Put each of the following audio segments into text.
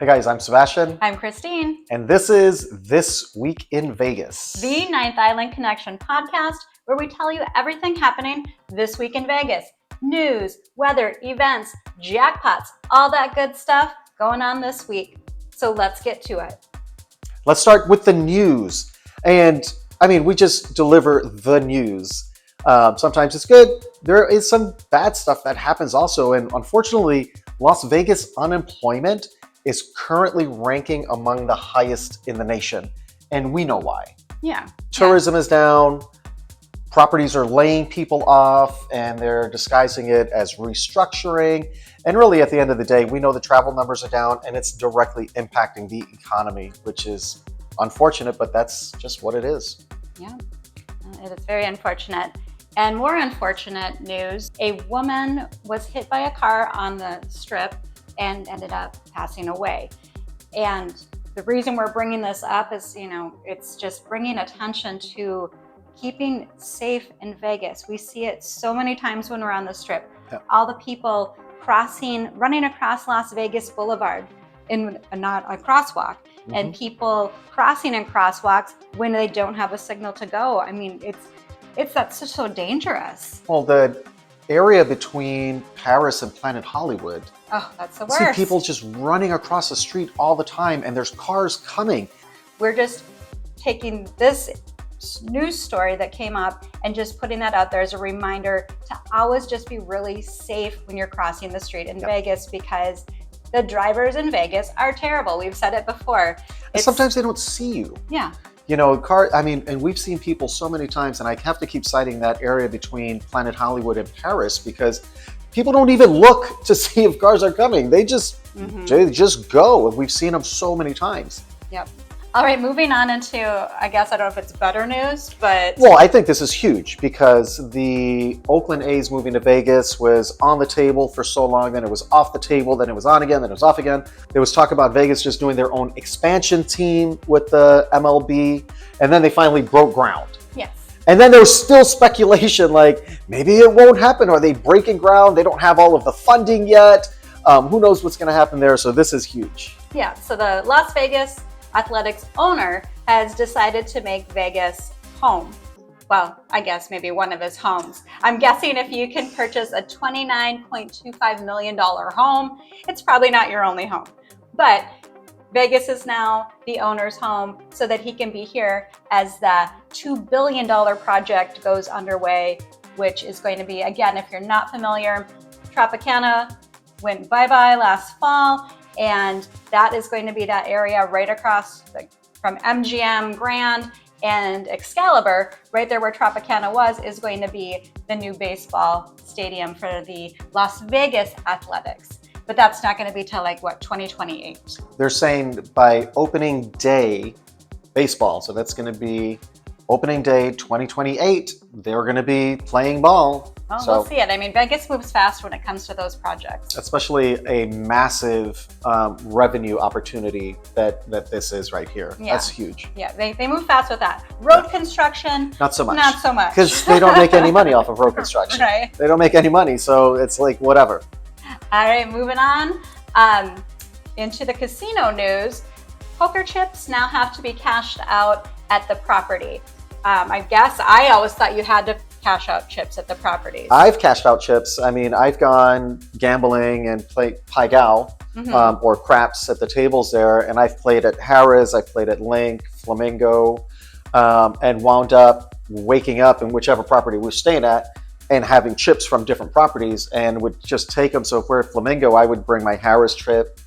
Hey guys, I'm Sebastian. I'm Christine. And this is This Week in Vegas, The Ninth Island Connection podcast, where we tell you everything happening this week in Vegas. News, weather, events, jackpots, all that good stuff going on this week. So let's get to it. Let's start with the news. And we just deliver the news. Sometimes it's good. There is some bad stuff that happens also. And unfortunately, Las Vegas unemployment is currently ranking among the highest in the nation. And we know why. Yeah. Tourism is down. Properties are laying people off and they're disguising it as restructuring. And really, at the end of the day, we know the travel numbers are down and it's directly impacting the economy, which is unfortunate, but that's just what it is. Yeah, it is very unfortunate. And more unfortunate news, a woman was hit by a car on the Strip and ended up passing away. And the reason we're bringing this up is, it's just bringing attention to keeping safe in Vegas. We see it so many times when we're on the Strip. Yeah. All the people running across Las Vegas Boulevard in not a crosswalk, and people crossing in crosswalks when they don't have a signal to go. That's just so dangerous. Well, the area between Paris and Planet Hollywood. Oh, that's the worst. See people just running across the street all the time and there's cars coming. We're just taking this news story that came up and just putting that out there as a reminder to always just be really safe when you're crossing the street in Vegas, because the drivers in Vegas are terrible. We've said it before. Sometimes they don't see you. Yeah. And we've seen people so many times, and I have to keep citing that area between Planet Hollywood and Paris because people don't even look to see if cars are coming. They just go, and we've seen them so many times. Yep. All right, moving on into, I guess, I don't know if it's better news, but... Well, I think this is huge because the Oakland A's moving to Vegas was on the table for so long, then it was off the table, then it was on again, then it was off again. There was talk about Vegas just doing their own expansion team with the MLB, and then they finally broke ground. Yes. And then there was still speculation like, maybe it won't happen. Are they breaking ground? They don't have all of the funding yet. Who knows what's going to happen there? So this is huge. Yeah, so the Las Vegas Athletics owner has decided to make Vegas home. Well, I guess maybe one of his homes. I'm guessing if you can purchase a $29.25 million home, it's probably not your only home. But Vegas is now the owner's home so that he can be here as the $2 billion project goes underway, which is going to be, again, if you're not familiar, Tropicana went bye-bye last fall. And that is going to be that area right across from MGM Grand and Excalibur, right there where Tropicana was, is going to be the new baseball stadium for the Las Vegas Athletics. But that's not going to be till 2028. They're saying by opening day baseball, so that's going to be opening day 2028, they're going to be playing ball. Well, we'll see it. Vegas moves fast when it comes to those projects. Especially a massive revenue opportunity that this is right here. Yeah. That's huge. Yeah, they move fast with that. Road construction, not so much. Not so much. Because they don't make any money off of road construction. Right. They don't make any money, so it's like whatever. All right, moving on into the casino news. Poker chips now have to be cashed out at the property. I always thought you had to cash out chips at the properties. I've cashed out chips. I've gone gambling and played Paigao or craps at the tables there, and I've played at Harrah's, I've played at Link, Flamingo, and wound up waking up in whichever property we're staying at and having chips from different properties and would just take them. So if we're at Flamingo, I would bring my Harrah's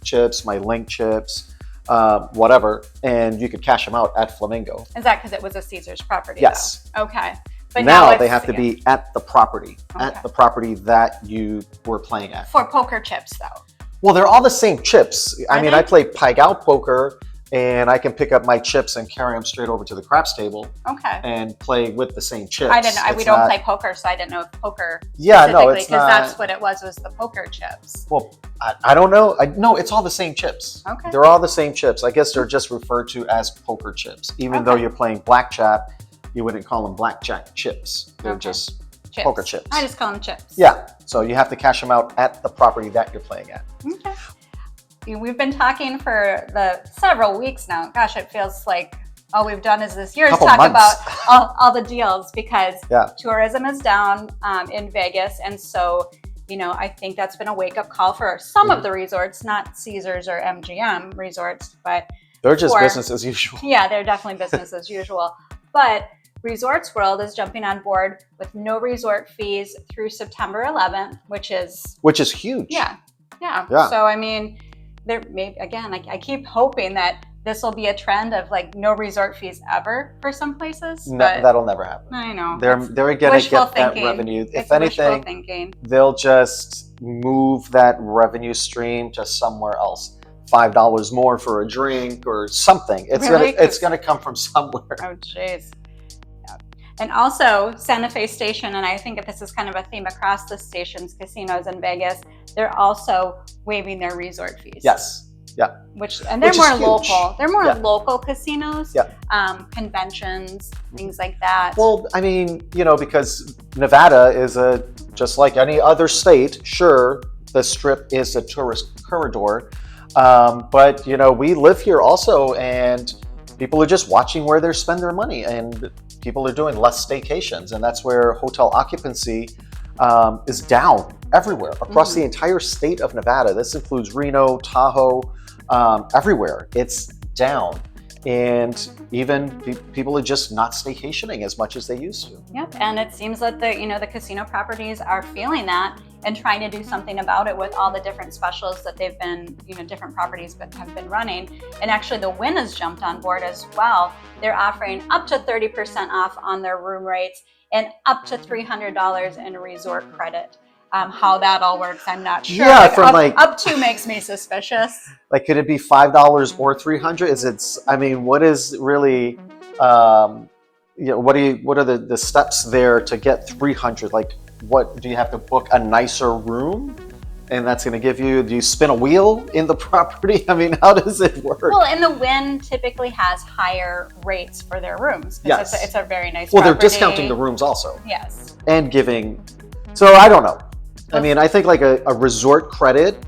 chips, my Link chips, whatever, and you could cash them out at Flamingo. Is that because it was a Caesars property? Yes. Though? Okay. But now they have to be at the property, at the property that you were playing at. For poker chips, though. Well, they're all the same chips. I play Paigao poker, and I can pick up my chips and carry them straight over to the craps table. Okay. And play with the same chips. I didn't know. We don't play poker, so I didn't know if poker. Yeah, no, it's not. Because that's what it was the poker chips. Well, I don't know. No, it's all the same chips. Okay. They're all the same chips. I guess they're just referred to as poker chips, even though you're playing blackjack. You wouldn't call them blackjack chips. They're just chips. Poker chips. I just call them chips. Yeah. So you have to cash them out at the property that you're playing at. Okay. we've been talking for several weeks now. Gosh, it feels like all we've done is this year is Couple talk months. about all the deals, because Yeah. tourism is down in Vegas. And so, I think that's been a wake-up call for some of the resorts, not Caesars or MGM resorts, but They're just business as usual. Yeah, they're definitely business as usual. But Resorts World is jumping on board with no resort fees through September 11th, which is huge. Yeah. So I mean, there may again, I keep hoping that this will be a trend of like no resort fees ever for some places. No, but that'll never happen. I know They're going to get that revenue. If anything, they'll just move that revenue stream to somewhere else. $5 more for a drink or something. It's gonna come from somewhere. Oh, jeez. Yeah. And also Santa Fe Station, and I think this is kind of a theme across the stations, casinos in Vegas, they're also waiving their resort fees. Yes. Yeah. And they're more local. They're more Yeah. local casinos. Yeah. Conventions, things like that. Well, I mean, because Nevada is just like any other state. Sure, the Strip is a tourist corridor, but we live here also, and people are just watching where they spend their money, and people are doing less staycations, and that's where hotel occupancy is down everywhere across the entire state of Nevada. This includes Reno, Tahoe, everywhere. It's down. And even people are just not staycationing as much as they used to. Yep, and it seems that the casino properties are feeling that and trying to do something about it with all the different specials that they've been, different properties have been running. And actually the CWIN has jumped on board as well. They're offering up to 30% off on their room rates and up to $300 in resort credit. How that all works, I'm not sure. Yeah, up to makes me suspicious. Like, could it be $5 or $300? What is really, what are the steps there to get $300? Like, what do you have to book a nicer room? And that's going to give you, do you spin a wheel in the property? How does it work? Well, and the CWIN typically has higher rates for their rooms. Yes. It's a very nice property. They're discounting the rooms also. Yes. And giving, so I don't know. I think like a resort credit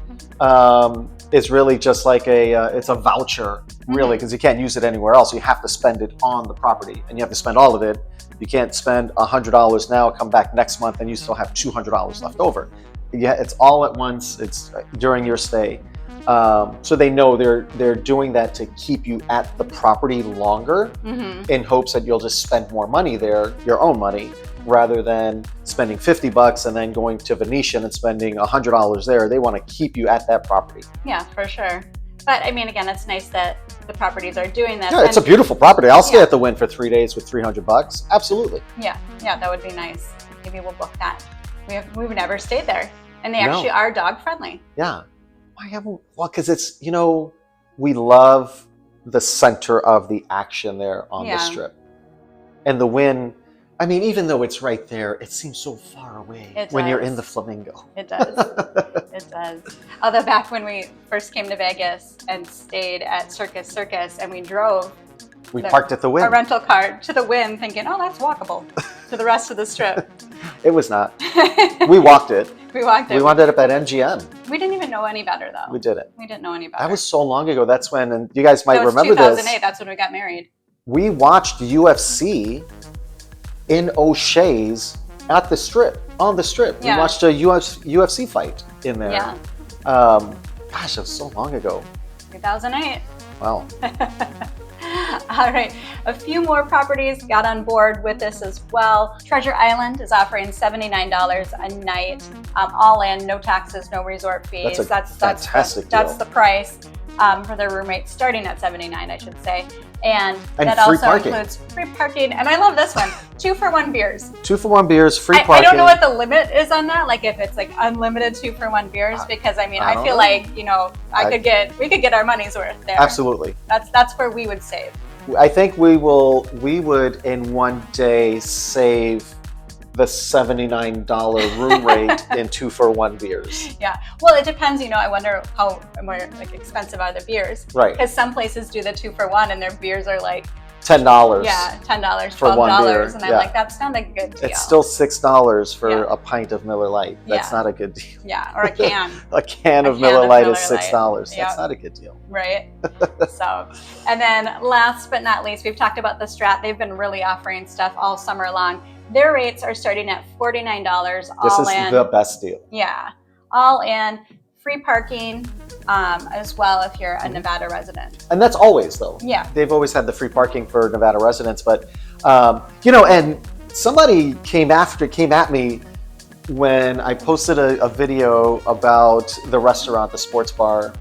is really just like it's a voucher, really, because you can't use it anywhere else. You have to spend it on the property, and you have to spend all of it. You can't spend $100 now, come back next month, and you still have $200 left over. Yeah, it's all at once. It's during your stay. So they know they're doing that to keep you at the property longer, in hopes that you'll just spend more money there, your own money, rather than spending $50 and then going to Venetian and spending $100 there. They want to keep you at that property. Yeah, for sure. But again, it's nice that the properties are doing this. Yeah, it's a beautiful property. I'll stay at the CWIN for 3 days with $300. Absolutely. Yeah, that would be nice. Maybe we'll book that. We've never stayed there, and they actually are dog friendly. Yeah. Why haven't? Well, because it's we love the center of the action there on the Strip, and the CWIN. Even though it's right there, it seems so far away when you're in the Flamingo. It does. It does. Although back when we first came to Vegas and stayed at Circus, and we drove. We parked at the CWIN. A rental car to the CWIN, thinking, oh, that's walkable to the rest of the Strip. It was not. We walked it. We walked it. We wound up at MGM. We didn't even know any better, though. We didn't. We didn't know any better. That was so long ago. That's when, and you guys might remember 2008, this. That's when we got married. We watched UFC in O'Shea's at the Strip, on the Strip. Yeah. We watched a UFC fight in there. Yeah. Gosh, it was so long ago. 2008. Wow. All right, a few more properties got on board with this as well. Treasure Island is offering $79 a night, all in, no taxes, no resort fees. That's fantastic deal. That's the price for their room rate, starting at $79, I should say. And that free also parking. includes free parking. And I love this one, 2-for-1 beers. 2-for-1 beers, free parking. I don't know what the limit is on that, like if it's like unlimited 2-for-1 beers, because I feel like, we could get our money's worth there. Absolutely. That's where we would save. I think we would in one day save the $79 room rate in 2-for-1 beers. Yeah. Well, it depends, I wonder how more expensive are the beers. Right. Because some places do the 2-for-1 and their beers are like $10. Yeah, $10, for one beer. $12, and I'm like, that's not a good deal. It's still $6 for a pint of Miller Lite. That's not a good deal. Yeah, or a can. A can of Miller Lite is $6. That's not a good deal. Right. So, and then last but not least, we've talked about the Strat. They've been really offering stuff all summer long. Their rates are starting at $49 all in. This is the best deal. Yeah, all in. Free parking as well if you're a Nevada resident. And that's always, though. Yeah. They've always had the free parking for Nevada residents. But, you know, and somebody came at me when I posted a video about the restaurant, the sports bar,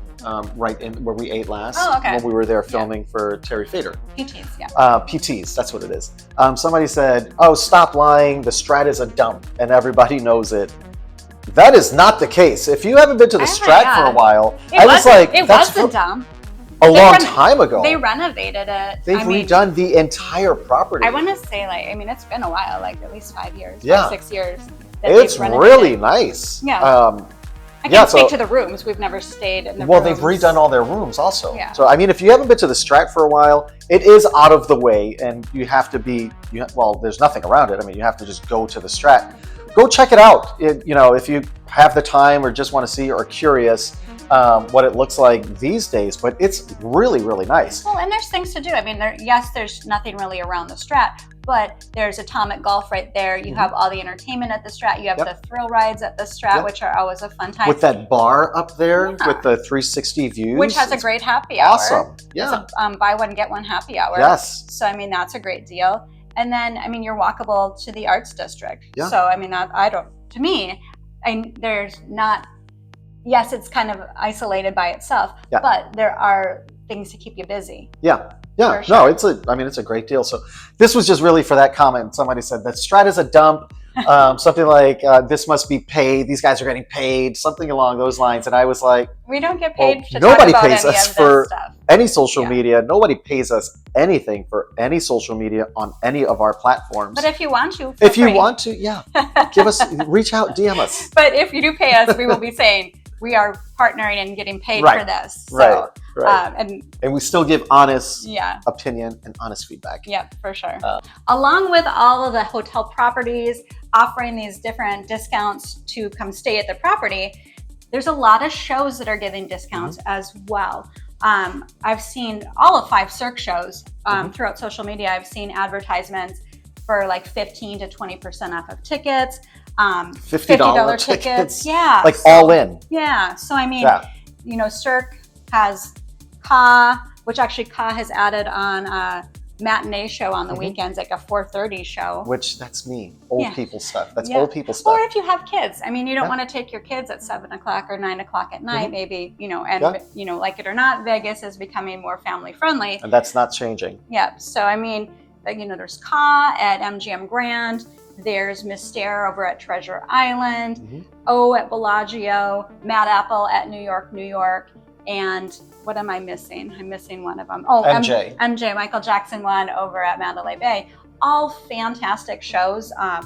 right in where we ate last. Oh, okay. When we were there filming for Terry Fader. PTs, yeah. PTs, that's what it is. Somebody said, oh, stop lying. The Strat is a dump and everybody knows it. That is not the case. If you haven't been to the Strat for a while, it was a dump. A long time ago. They renovated it. They've redone the entire property. I want to say, like, I mean, it's been a while, like at least 5 years, 6 years. It's really nice. Yeah. I can't speak to the rooms. We've never stayed in the rooms. Well, they've redone all their rooms also. Yeah. So, I mean, if you haven't been to the Strat for a while, it is out of the way, and you have to be, well, there's nothing around it. I mean, you have to just go to the Strat. Go check it out. You know, if you have the time or just want to see or are curious what it looks like these days, but it's really, really nice. Well, and there's things to do. I mean, there's nothing really around the Strat, but there's Atomic Golf right there. You have all the entertainment at the Strat. You have the thrill rides at the Strat, which are always a fun time. With that bar up there with the 360 views. Which has a great happy hour. Awesome. Yeah. It's a buy one, get one happy hour. Yes. So, I mean, that's a great deal. And then, I mean, you're walkable to the Arts District. Yeah. So, I mean, to me, there's not, yes, it's kind of isolated by itself, but there are things to keep you busy. Yeah. Yeah. Sure. No, it's a great deal. So this was just really for that comment. Somebody said that Strat is a dump. Something like this must be paid. These guys are getting paid. Something along those lines. And I was like, we don't get paid. Well, nobody pays any us of for this stuff. Any social media. Nobody pays us anything for any social media on any of our platforms. But if you want to, you want to, give us, reach out, DM us. But if you do pay us, we will be saying we are partnering and getting paid for this. So, right. And we still give honest opinion and honest feedback. Yeah, for sure. Along with all of the hotel properties offering these different discounts to come stay at the property, there's a lot of shows that are giving discounts as well. I've seen all of 5 Cirque shows throughout social media. I've seen advertisements for like 15 to 20% off of tickets. $50 tickets. Yeah. Like all in. Yeah. So, I mean, you know, Cirque has Ka, which actually Ka has added on a matinee show on the weekends, like a 4:30 show. Which, that's me. Old people stuff. That's old people stuff. Or if you have kids. I mean, you don't want to take your kids at 7 o'clock or 9 o'clock at night, maybe, you know, and, you know, like it or not, Vegas is becoming more family friendly. And that's not changing. Yeah. So, I mean, you know, there's Ka at MGM Grand. There's Mystere over at Treasure Island, O at Bellagio, Mad Apple at New York, and what am I missing? I'm missing one of them. Oh, MJ, Michael Jackson one over at Mandalay Bay. All fantastic shows. I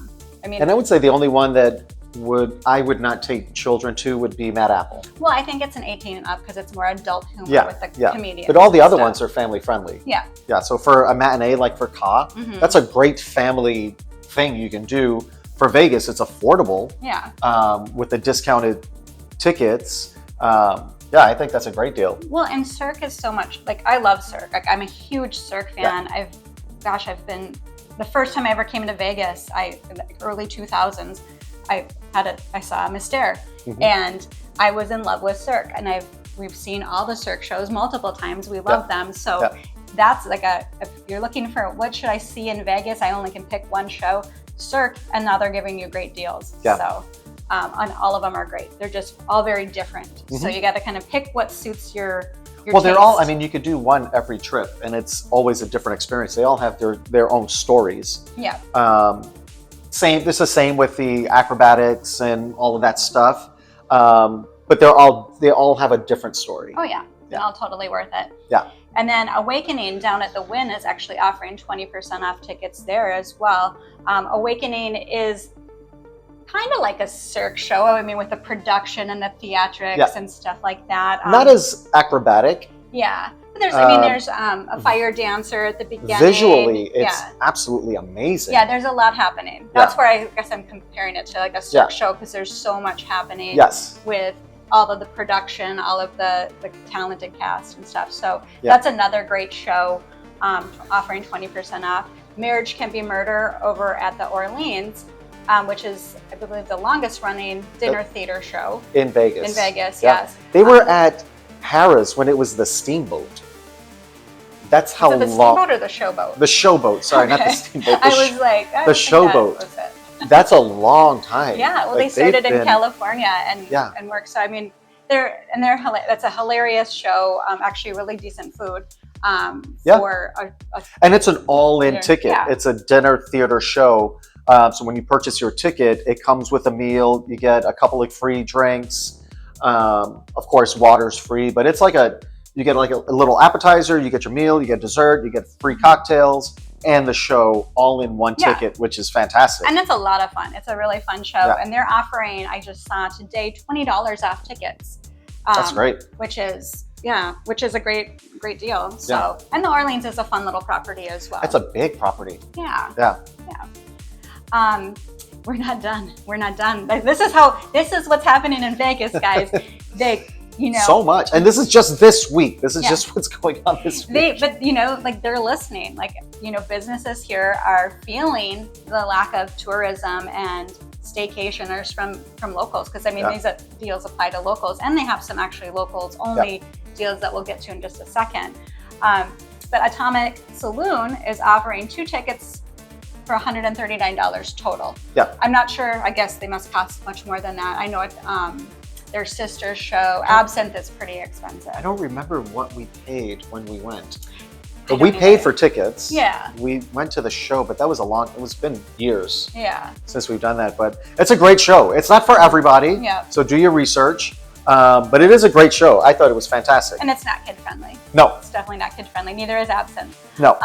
mean, and I would say the only one that I would not take children to would be Mad Apple. Well, I think it's an 18 and up because it's more adult humor with the comedians. But all the other ones are family friendly. Yeah. Yeah. So for a matinee like for Ka, that's a great family thing you can do. For Vegas, it's affordable. Yeah. With the discounted tickets. Yeah, I think that's a great deal. Well, and Cirque is so much, like, I love Cirque. Like, I'm a huge Cirque fan. I've been, the first time I ever came to Vegas, early 2000s, I saw Mystere, and I was in love with Cirque, and we've seen all the Cirque shows multiple times. We love them. So that's like if you're looking for what should I see in Vegas, I only can pick one show, Cirque, and now they're giving you great deals. Yeah. So, and all of them are great. They're just all very different. So you got to kind of pick what suits your well, they're all, I mean, you could do one every trip, and it's always a different experience. They all have their own stories. Yeah. This is the same with the acrobatics and all of that stuff. But they all have a different story. Oh yeah. They're all totally worth it. Yeah. And then Awakening down at the CWIN is actually offering 20% off tickets there as well. Awakening is kind of like a Cirque show. I mean, with the production and the theatrics and stuff like that. Not as acrobatic. Yeah, There's, I mean, there's a fire dancer at the beginning. Visually, it's absolutely amazing. Yeah, there's a lot happening. That's where I guess I'm comparing it to like a cirque show, because there's so much happening with all of the production, all of the talented cast and stuff. So that's another great show, offering 20% off. Marriage Can Be Murder over at the Orleans, which is, I believe, the longest running dinner theater show. In Vegas. In Vegas, yes. They were at Harrah's when it was the Steamboat. That's how long. The Steamboat or the Showboat? The Showboat, sorry, not the Steamboat. I was like, the Showboat. That's a long time. Yeah, well, they started in California and worked. So I mean, that's a hilarious show. Actually, really decent food. For and it's an all-in ticket. Yeah. It's a dinner theater show. So when you purchase your ticket, it comes with a meal. You get a couple of free drinks. Of course, water's free, but it's like you get like a little appetizer, you get your meal, you get dessert, you get free cocktails, and the show all in one ticket, which is fantastic. And it's a lot of fun. It's a really fun show. And they're offering, I just saw today, $20 off tickets. That's great. Which is a great deal. So, and the Orleans is a fun little property as well. It's a big property. Yeah. We're not done. We're not done. This is what's happening in Vegas, guys. So much. And this is just this week. This is just what's going on this week. But they're listening. Businesses here are feeling the lack of tourism and staycationers from locals. Because I mean, these deals apply to locals, and they have some actually locals only deals that we'll get to in just a second. But Atomic Saloon is offering 2 tickets for $139 total. Yeah. I'm not sure. I guess they must cost much more than that. I know it. Their sister show, Absinthe, is pretty expensive. I don't remember what we paid when we went. But we paid for tickets. Yeah. We went to the show, but it's been years since we've done that. But it's a great show. It's not for everybody. Yeah. So do your research. But it is a great show. I thought it was fantastic. And it's not kid friendly. No. It's definitely not kid friendly. Neither is Absinthe. No.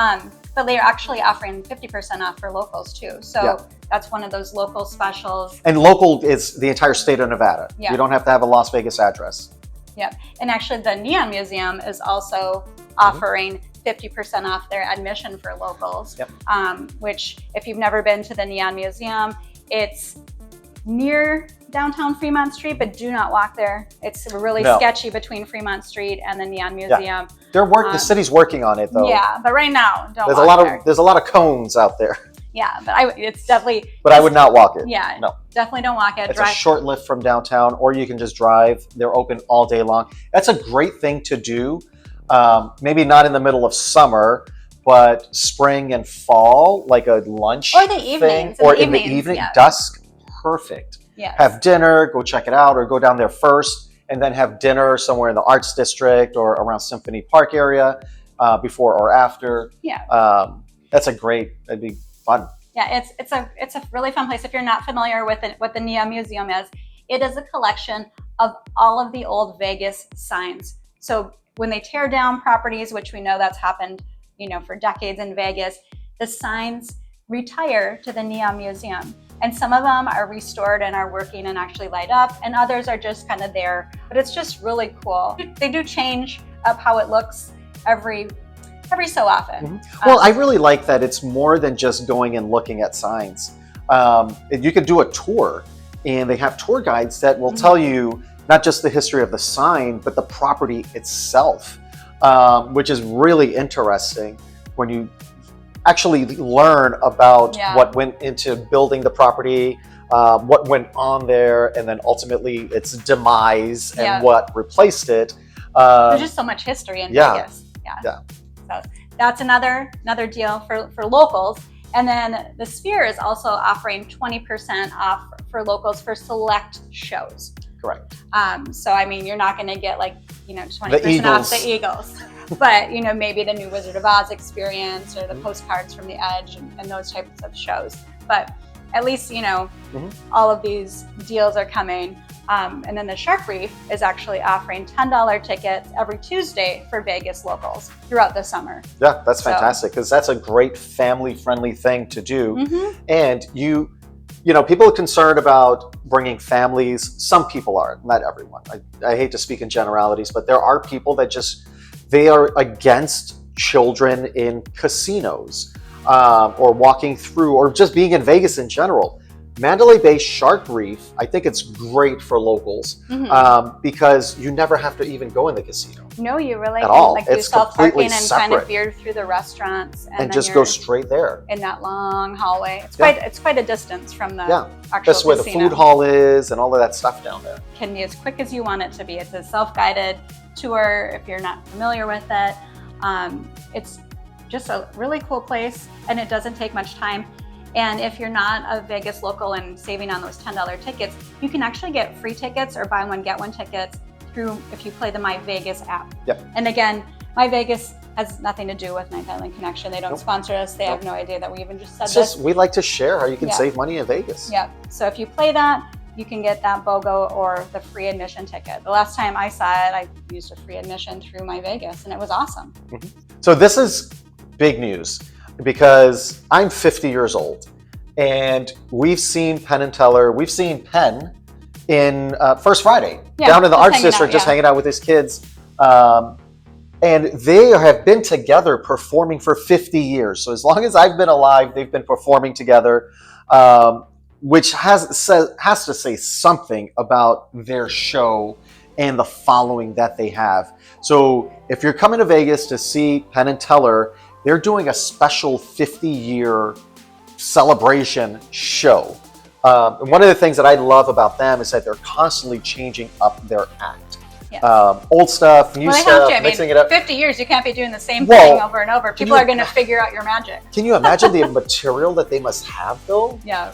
But they are actually offering 50% off for locals too. So that's one of those local specials. And local is the entire state of Nevada. Yeah. You don't have to have a Las Vegas address. Yep. And actually the Neon Museum is also offering 50% off their admission for locals. Yep. Which, if you've never been to the Neon Museum, it's near downtown Fremont Street, but do not walk there. It's really sketchy between Fremont Street and the Neon Museum. The city's working on it though. Yeah, but right now, there's a lot of cones out there. Yeah, but it's definitely. But I would not walk it. Yeah, no, definitely don't walk it. It's a short lift from downtown, or you can just drive. They're open all day long. That's a great thing to do. Maybe not in the middle of summer, but spring and fall, like a lunch or the evenings, or in the evening, dusk, perfect. Yeah. Have dinner, go check it out, or go down there first, and then have dinner somewhere in the Arts District or around Symphony Park area, before or after. Yeah. That'd be fun. Yeah, it's a really fun place. If you're not familiar with what the Neon Museum is, it is a collection of all of the old Vegas signs. So when they tear down properties, which we know that's happened, for decades in Vegas, the signs retire to the Neon Museum. And some of them are restored and are working and actually light up, and others are just kind of there. But it's just really cool. They do change up how it looks every so often. Mm-hmm. Well, I really like that it's more than just going and looking at signs. You could do a tour, and they have tour guides that will tell you not just the history of the sign, but the property itself, which is really interesting when you actually learn about what went into building the property, what went on there, and then ultimately its demise and what replaced it. There's just so much history in Vegas. Yeah. So that's another deal for locals. And then the Sphere is also offering 20% off for locals for select shows. Correct. So I mean, you're not going to get 20% off the Eagles. But, maybe the new Wizard of Oz experience or the postcards from the Edge and those types of shows. But at least, all of these deals are coming. And then the Shark Reef is actually offering $10 tickets every Tuesday for Vegas locals throughout the summer. Yeah, that's fantastic, because that's a great family-friendly thing to do. Mm-hmm. And people are concerned about bringing families. Some people are, not everyone. I hate to speak in generalities, but there are people that just they are against children in casinos, or walking through, or just being in Vegas in general. Mandalay Bay Shark Reef, I think it's great for locals, because you never have to even go in the casino. No, you really at can all. like do It's self-parking completely and kind of separate. veer through the restaurants And then just you're go straight there. in that long hallway. It's Yeah. it's quite a distance from the Yeah, actual that's where the casino. food hall is and all of that stuff down there. Can be as quick as you want it to be. It's a self-guided tour if you're not familiar with it. It's just a really cool place, and it doesn't take much time. And if you're not a Vegas local and saving on those $10 tickets, you can actually get free tickets or buy one, get one tickets through if you play the My Vegas app. Yep. And again, My Vegas has nothing to do with Ninth Island Connection. They don't Nope. sponsor us. They Nope. have no idea that we even just said It's this. just, we like to share how you can Yeah. save money in Vegas. Yep. So if you play that, you can get that BOGO or the free admission ticket. The last time I saw it, I used a free admission through My Vegas, and it was awesome. So this is big news because I'm 50 years old, and we've seen Penn and Teller. We've seen Penn in First Friday Yeah, down in the just Arts hanging out, District, just yeah. hanging out with his kids. And they have been together performing for 50 years. So as long as I've been alive, they've been performing together, which has to say something about their show and the following that they have. So if you're coming to Vegas to see Penn and Teller, they're doing a special 50-year celebration show. And one of the things that I love about them is that they're constantly changing up their act. Yes. Old stuff, new Well, they have stuff, to. I mixing mean, it up. 50 years, you can't be doing the same Well, thing over and over. can People you- are going to figure out your magic. Can you imagine the material that they must have, though? Yeah.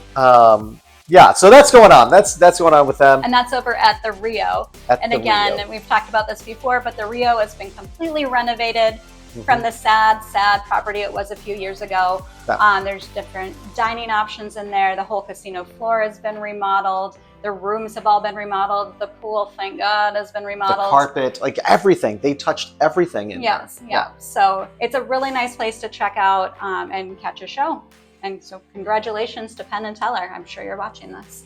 Yeah, so that's going on. That's going on with them. And that's over at the Rio. At And the again, Rio. we've talked about this before, but the Rio has been completely renovated from the sad property it was a few years ago. Yeah. There's different dining options in there. The whole casino floor has been remodeled. The rooms have all been remodeled. The pool, thank God, has been The remodeled. carpet, like everything. They touched everything in Yes, there. yeah. So it's a really nice place to check out and catch a show. And so congratulations to Penn and Teller. I'm sure you're watching this.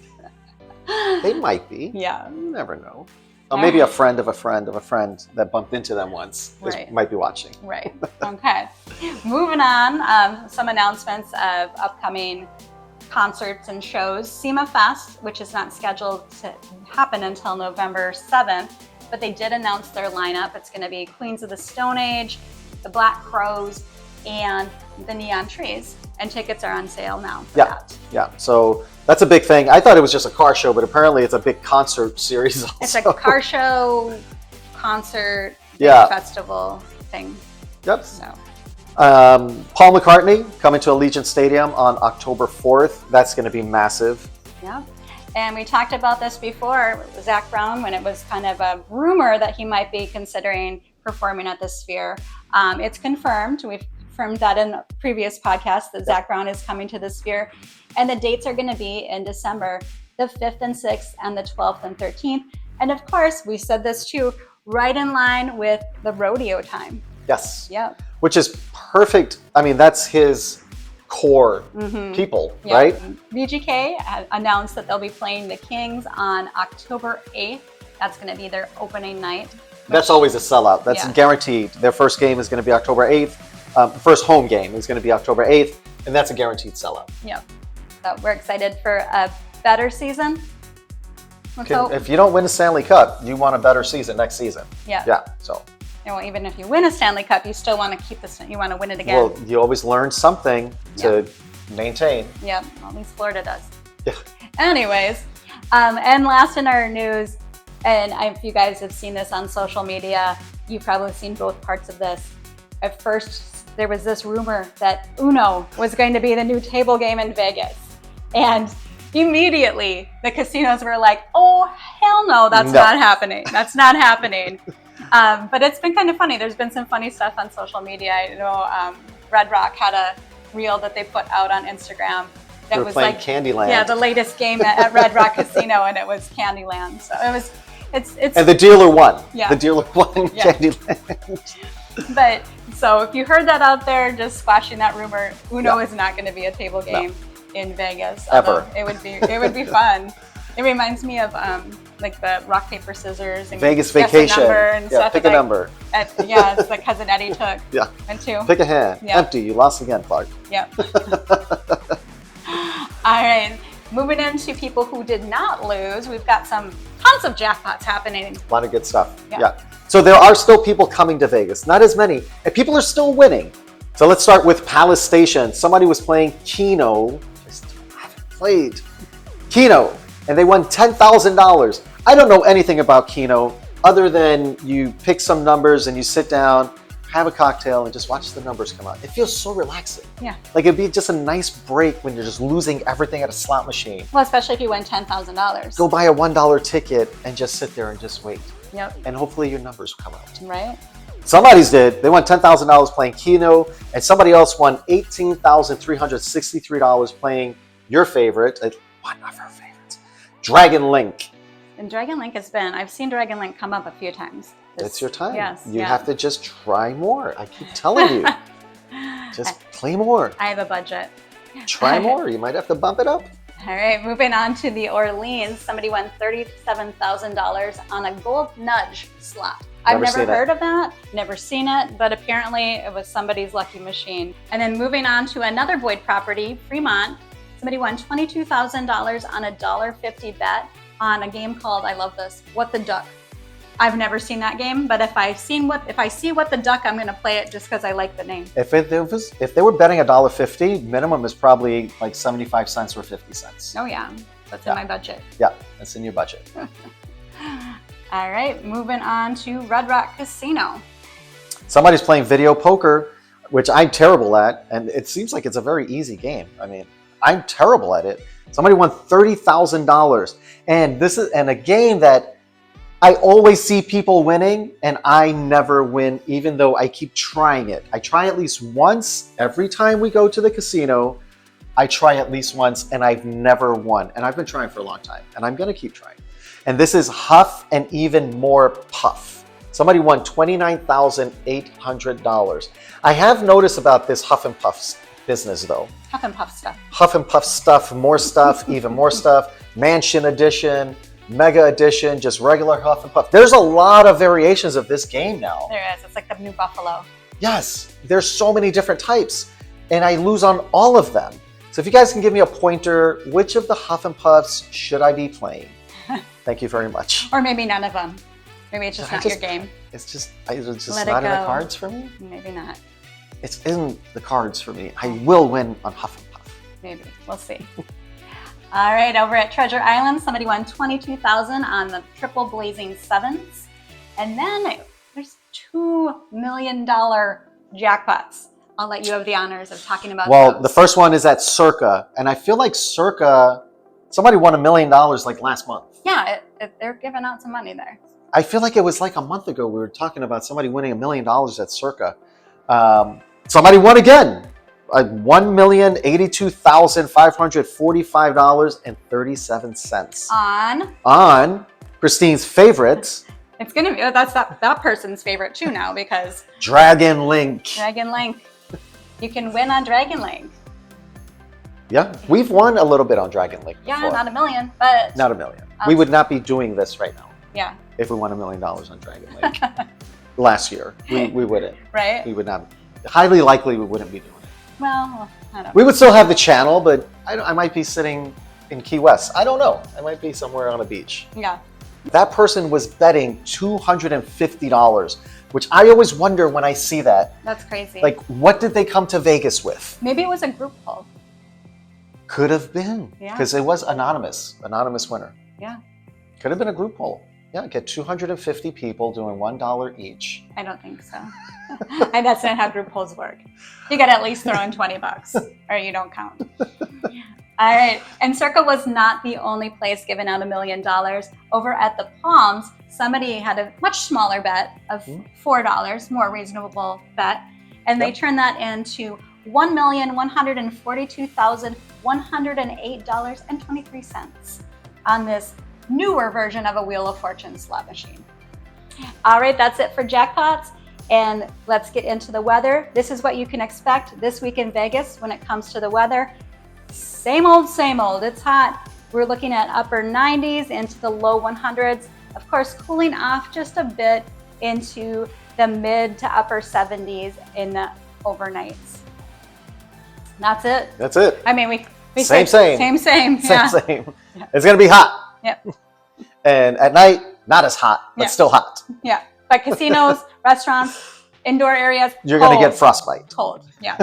They might be. Yeah. You never know. Or maybe a friend of a friend of a friend that bumped into them once Right. might be watching. Right. Okay. Moving on, some announcements of upcoming concerts and shows. SEMA Fest, which is not scheduled to happen until November 7th, but they did announce their lineup. It's going to be Queens of the Stone Age, the Black Crowes, and the Neon Trees. And tickets are on sale now for Yeah. that. Yeah, so that's a big thing. I thought it was just a car show, but apparently it's a big concert series also. It's a car show, concert, Yeah. festival thing. Yep. So Paul McCartney coming to Allegiant Stadium on October 4th. That's going to be massive. yeah. And we talked about this before, Zach Brown, when it was kind of a rumor that he might be considering performing at the Sphere. It's confirmed. We've confirmed that in previous podcasts that Zach Brown is coming to the Sphere. And the dates are going to be in December, the 5th and 6th, and the 12th and 13th. And of course, we said this too, right in line with the rodeo time. Yes. Yep. Which is perfect. I mean, that's his core people, Yeah. right? VGK announced that they'll be playing the Kings on October 8th. That's going to be their opening night. That's always a sellout. That's Yeah. guaranteed. Their first game is going to be October 8th. First home game is going to be October 8th, and that's a guaranteed sellout. Yep. So we're excited for a better season. So, If you don't win a Stanley Cup, you want a better season next season. yeah. Yeah, so. Well, even if you win a Stanley Cup, you still want to keep this. You want to win it again. Well, you always learn something to maintain. Yeah, at least Florida does. Yeah. Anyways, and last in our news, and if you guys have seen this on social media, you've probably seen both parts of this. At first, there was this rumor that Uno was going to be the new table game in Vegas. And immediately, the casinos were like, oh, hell no, that's No. not happening. That's not happening. But it's been kind of funny. There's been some funny stuff on social media. I know Red Rock had a reel that they put out on Instagram that They were was playing like Candyland. yeah, the latest game at Red Rock Casino, and it was Candyland. So it's And the dealer won. Yeah. The dealer won Yeah. Candyland. but so if you heard that out there, just squashing that rumor, Uno is not going to be a table game in Vegas. Ever. Although it would be fun. It reminds me of like the rock, paper, scissors, and Vegas guess vacation. A number and Yeah, stuff. pick a number. Yeah, it's like Cousin Eddie took. Yeah. And two. Pick a hand. Yeah. Empty. You lost again, Clark. Yep. All right. Moving into people who did not lose, we've got tons of jackpots happening. A lot of good stuff. Yeah. Yeah. So there are still people coming to Vegas. Not as many. And people are still winning. So let's start with Palace Station. Somebody was playing Keno. I still haven't played Keno. And they won $10,000. I don't know anything about Keno other than you pick some numbers and you sit down, have a cocktail, and just watch the numbers come out. It feels so relaxing. Yeah. Like it'd be just a nice break when you're just losing everything at a slot machine. Well, especially if you win $10,000. Go buy a $1 ticket and just sit there and just wait. Yep. And hopefully your numbers will come out. Right. Somebody's did. They won $10,000 playing Keno, and somebody else won $18,363 playing your favorite, one of our favorites, Dragon Link. And Dragon Link I've seen Dragon Link come up a few times. It's your time. Yes. You have to just try more. I keep telling you. Just play more. I have a budget. Try more. You might have to bump it up. All right, moving on to the Orleans. Somebody won $37,000 on a gold nudge slot. I've never heard of that, never seen it, but apparently it was somebody's lucky machine. And then moving on to another Boyd property, Fremont. Somebody won $22,000 on a $1.50 bet on a game called, I love this, What the Duck. I've never seen that game, but if I see What the Duck, I'm going to play it just because I like the name. If they were betting $1.50, minimum is probably like 75 cents or 50 cents. Oh yeah, that's in my budget. Yeah, that's in your budget. All right, moving on to Red Rock Casino. Somebody's playing video poker, which I'm terrible at, and it seems like it's a very easy game. I mean, I'm terrible at it. Somebody won $30,000, and this is a game that I always see people winning, and I never win, even though I keep trying it. I try at least once every time we go to the casino. I try at least once, and I've never won. And I've been trying for a long time, and I'm going to keep trying. And this is Huff and Even More Puff. Somebody won $29,800. I have noticed about this Huff and Puff business, though. Huff and Puff stuff. Huff and Puff stuff, more stuff, even more stuff. Mansion Edition, Mega Edition, just regular Huff and Puff. There's a lot of variations of this game now. There is. It's like the new Buffalo. Yes, there's so many different types, and I lose on all of them. So if you guys can give me a pointer, which of the Huff and Puffs should I be playing? Thank you very much. Or maybe none of them. Maybe it's just not your game. It's just not in the cards for me? Maybe not. It's in the cards for me. I will win on Huff and Puff. Maybe. We'll see. All right, over at Treasure Island, somebody won $22,000 on the triple blazing sevens. And then there's $2 million jackpots. I'll let you have the honors of talking about those. The first one is at Circa, and I feel like Circa, somebody won $1 million like last month. Yeah, they're giving out some money there. I feel like it was like a month ago we were talking about somebody winning $1 million at Circa. Somebody won again. $1,082,545.37 on Christine's favorite. It's gonna be that's that person's favorite too now because Dragon Link. Dragon Link. You can win on Dragon Link. Yeah, we've won a little bit on Dragon Link before. Yeah, not $1 million, but not $1 million. We would not be doing this right now. Yeah. If we won $1 million on Dragon Link last year, we wouldn't. Right. We would not. Highly likely, we wouldn't be doing it. Well, I don't know. We would still have the channel, but I might be sitting in Key West. I don't know. I might be somewhere on a beach. Yeah. That person was betting $250, which I always wonder when I see that. That's crazy. Like, what did they come to Vegas with? Maybe it was a group poll. Could have been. Yeah. Because it was anonymous winner. Yeah. Could have been a group poll. Yeah, get 250 people doing $1 each. I don't think so. And that's not how group polls work. You got to at least throw in $20 or you don't count. All right. And Circa was not the only place giving out $1 million. Over at the Palms, somebody had a much smaller bet of $4, more reasonable bet. And they turned that into $1,142,108.23 on this newer version of a Wheel of Fortune slot machine. All right, that's it for jackpots. And let's get into the weather. This is what you can expect this week in Vegas when it comes to the weather. Same old, same old. It's hot. we're looking at upper 90s into the low 100s. Of course, cooling off just a bit into the mid to upper 70s in the overnights. That's it. That's it. I mean, we same. Yeah. Same. It's going to be hot. Yep. And at night, not as hot, but still hot. Yeah. But casinos, restaurants, indoor areas, you're going to get frostbite. Cold. Yeah.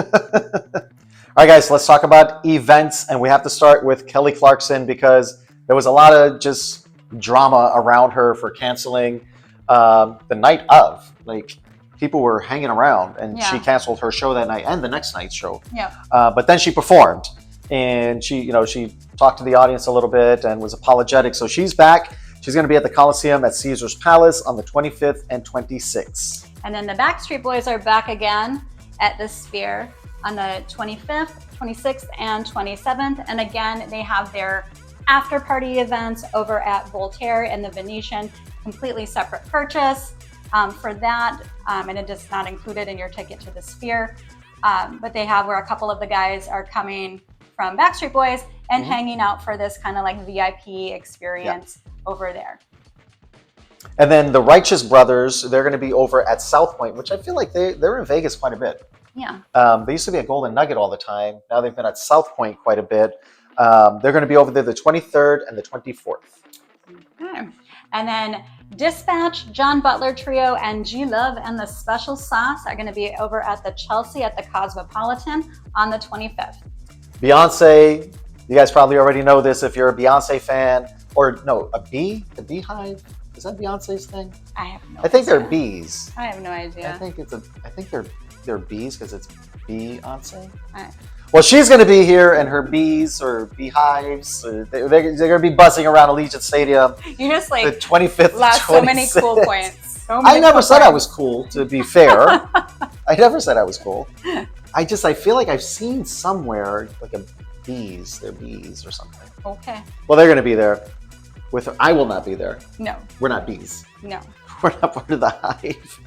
All right, guys, let's talk about events. And we have to start with Kelly Clarkson because there was a lot of just drama around her for canceling the night of. Like, people were hanging around, and she canceled her show that night and the next night's show. Yeah. But then she performed, and she talked to the audience a little bit and was apologetic. So she's back. She's going to be at the Coliseum at Caesar's Palace on the 25th and 26th. And then the Backstreet Boys are back again at the Sphere on the 25th, 26th, and 27th. And again, they have their after party events over at Voltaire and the Venetian, completely separate purchase for that. And it is not included in your ticket to the Sphere. But they have where a couple of the guys are coming from Backstreet Boys and hanging out for this kind of like VIP experience over there. And then the Righteous Brothers, they're going to be over at South Point, which I feel like they're in Vegas quite a bit. Yeah. They used to be at Golden Nugget all the time. Now they've been at South Point quite a bit. They're going to be over there the 23rd and the 24th. Okay. And then Dispatch, John Butler Trio, and G-Love and the Special Sauce are going to be over at the Chelsea at the Cosmopolitan on the 25th. Beyonce, you guys probably already know this if you're a Beyonce fan. Or no, the Beehive? Is that Beyonce's thing? I have no idea. I think they're bees. I have no idea. I think they're bees because it's Beyonce. Right. Well, she's going to be here, and her bees or beehives, they're going to be buzzing around Allegiant Stadium. You just the 25th, lost so many cool points. I never said I was cool, to be fair. I never said I was cool. I feel like I've seen somewhere like they're bees or something. Okay. Well, they're going to be there. I will not be there. No. We're not bees. No. We're not part of the hive.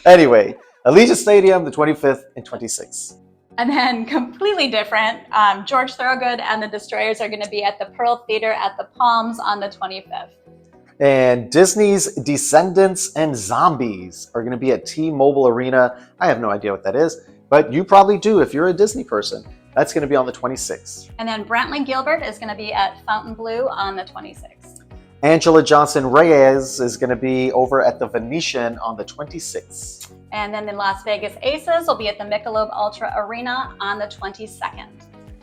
Anyway, Allegiant Stadium, the 25th and 26th. And then completely different, George Thorogood and the Destroyers are going to be at the Pearl Theater at the Palms on the 25th. And Disney's Descendants and Zombies are going to be at T-Mobile Arena. I have no idea what that is, but you probably do if you're a Disney person. That's going to be on the 26th. And then Brantley Gilbert is going to be at Fontainebleau on the 26th. Angela Johnson Reyes is going to be over at the Venetian on the 26th. And then the Las Vegas Aces will be at the Michelob Ultra Arena on the 22nd.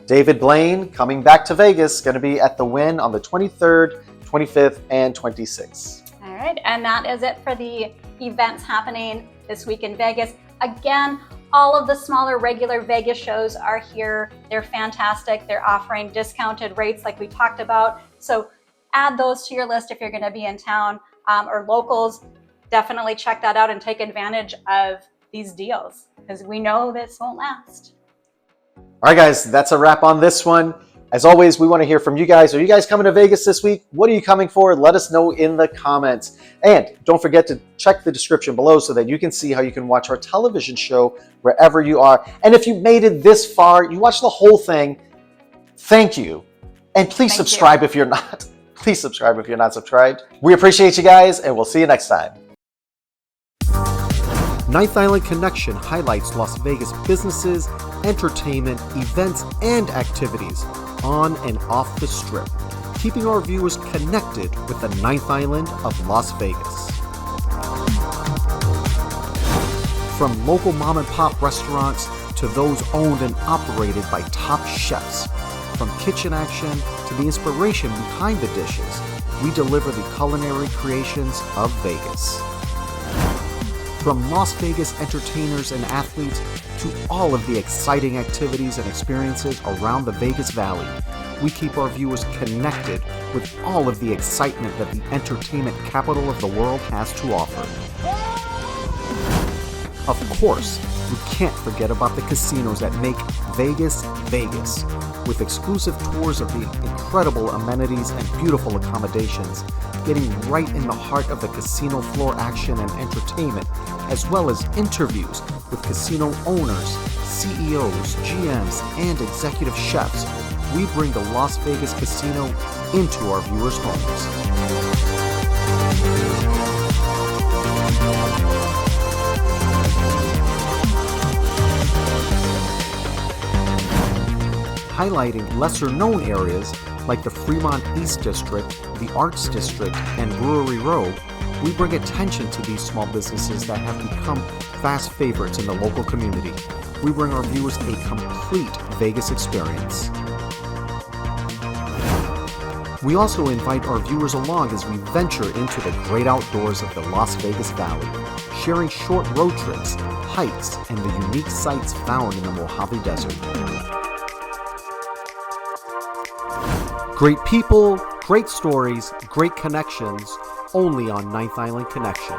David Blaine coming back to Vegas, going to be at the Wynn on the 23rd, 25th, and 26th. All right, and that is it for the events happening this week in Vegas. Again, all of the smaller regular Vegas shows are here. They're fantastic. They're offering discounted rates like we talked about. So add those to your list if you're going to be in town, or locals. Definitely check that out and take advantage of these deals because we know this won't last. All right, guys, that's a wrap on this one. As always, we want to hear from you guys. Are you guys coming to Vegas this week? What are you coming for? Let us know in the comments. And don't forget to check the description below so that you can see how you can watch our television show wherever you are. And if you made it this far, you watched the whole thing, thank you. And please subscribe if you're not. Please subscribe if you're not subscribed. We appreciate you guys, and we'll see you next time. Ninth Island Connection highlights Las Vegas businesses, entertainment, events, and activities on and off the Strip, keeping our viewers connected with the Ninth Island of Las Vegas. From local mom and pop restaurants to those owned and operated by top chefs, from kitchen action to the inspiration behind the dishes, we deliver the culinary creations of Vegas. From Las Vegas entertainers and athletes to all of the exciting activities and experiences around the Vegas Valley, we keep our viewers connected with all of the excitement that the entertainment capital of the world has to offer. Of course, we can't forget about the casinos that make Vegas, Vegas, with exclusive tours of the incredible amenities and beautiful accommodations, getting right in the heart of the casino floor action and entertainment, as well as interviews with casino owners, CEOs, GMs, and executive chefs, we bring the Las Vegas Casino into our viewers' homes. Highlighting lesser-known areas like the Fremont East District, the Arts District, and Brewery Row, we bring attention to these small businesses that have become fast favorites in the local community. We bring our viewers a complete Vegas experience. We also invite our viewers along as we venture into the great outdoors of the Las Vegas Valley, sharing short road trips, hikes, and the unique sights found in the Mojave Desert. Great people, great stories, great connections, only on Ninth Island Connection.